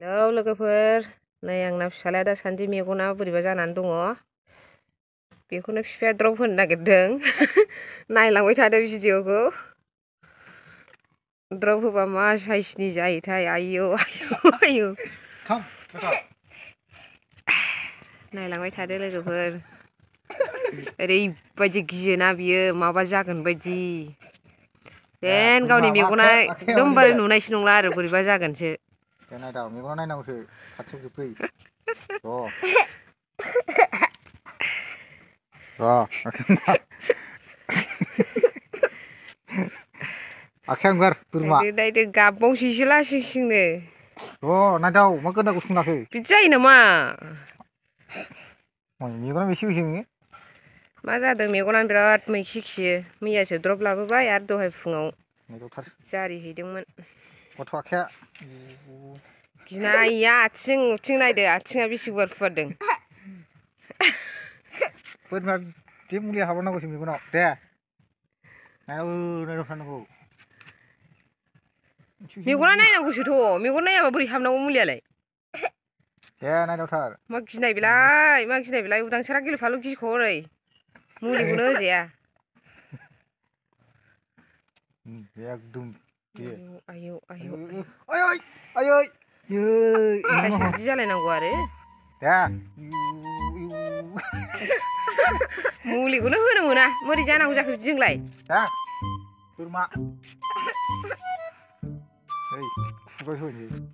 Hello लोगोफोर, नै आंना फिसालाया दासान्दि मेगना बोरैबा जानानै दङ। बेखौनो बिफाया द्रप होनो नागिरदों। नायलांबाय थादो भिडिअखौ। द्रप होबा मा साइसनि जायोथाय, आयौ आयौ आयौ। नायलांबाय थादो लोगोफोर। ओरैबायदि गियोना बियो माबा जागोन बायदि। जेन गावनि मेगना एकदमबारे नुनायसो नंला आरो बोरैबा जागोनसो। नायदाव मेगनाव नायनांगौसो खाथियाव जोब्बै आखाइ हगार बोरमा नायदो गाबबावसैसो लासिंसिंनो। नायदाव मा गोदा गुसुं लाखो बिदि जायो नामा? मेगना बेसे बेसे नोङो? मा जादों मेगनानो बिराद मैखि खियो। मैयासो द्रप लाबोबाय आरो दहाय फुङाव जारिहैदोंमोन। गथ' आखाया गिनाया आथिं नायदो, आथिङा बेसे गुवार फुवारदों। बोरमा बे मुलिया हाबनांगौसो मेगनाव दे। नायदाव थानांगौ। मेगना नायनांगौसोथ', मेगन नायाबा बोरै हाबनांगौ मुलियालाय। दे नायदावथार। मा गिनाय बेलाय उदांसारा गिलु-फालु गिख'ओरै मुलिखौनो होजाया। एकदम आयौ आयौ बिदि जालायनांगौ आरो मुलिखौनो होनो मोना। बोरै जानांगौ जाखो बिदिजोंलाय?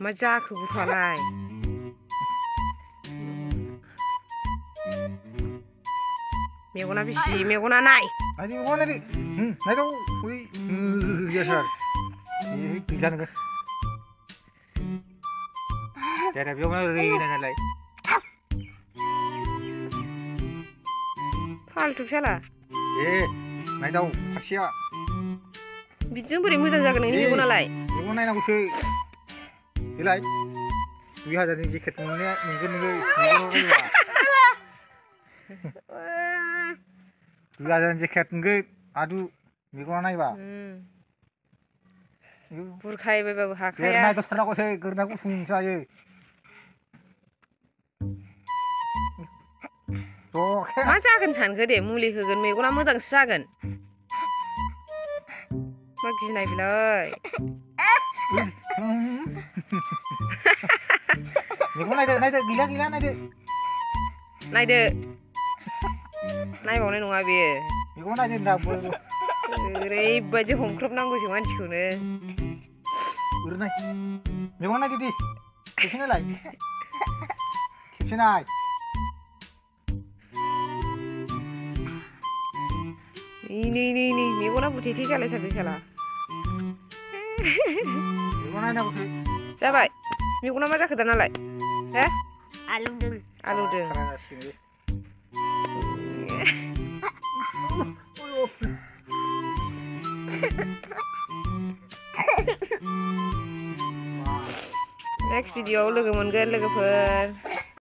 मा जाखो गथ'आलाय? मेगना बेसे मेगना नाय। फाल्थु साला। नायदाव फारसेया बिदिजों बोरै मोजां जागोन नोंनि मेगनालाय? मेगन नायनांगौसो। देलाय 2000 नि जेकेट मोनगोन नोङो। 2000 नि जेकेट मोनगोन आदु मेगना नायबा। बुरखायबायबाबो हाखाया। नायदावथारनांगौसो गोदोना गुसुं जायो। मा जागोन सानखो दे, मुलि होगोन मेगना मोजांसो जागोन। मा गिनाय बेलाय। मेगन नायदो गैला नायदो। नायबावनाय नङा बेयो। मेगन नायदो होनदां। ओरैबायदि हमख्रबनांगौसो मानसिखौनो। मेगन नायदो दे। खेबसे नायलाय। खेबसे नाय। नै मेगना बुथेथे जालायथारदों साला। मेगन नायनांगौसो। जाबाय। मेगना मा जाखो दानालाय? हो? आलौदों। नेक्स्ट भिडिअआव लोगो मोनगोन लोगोफोर।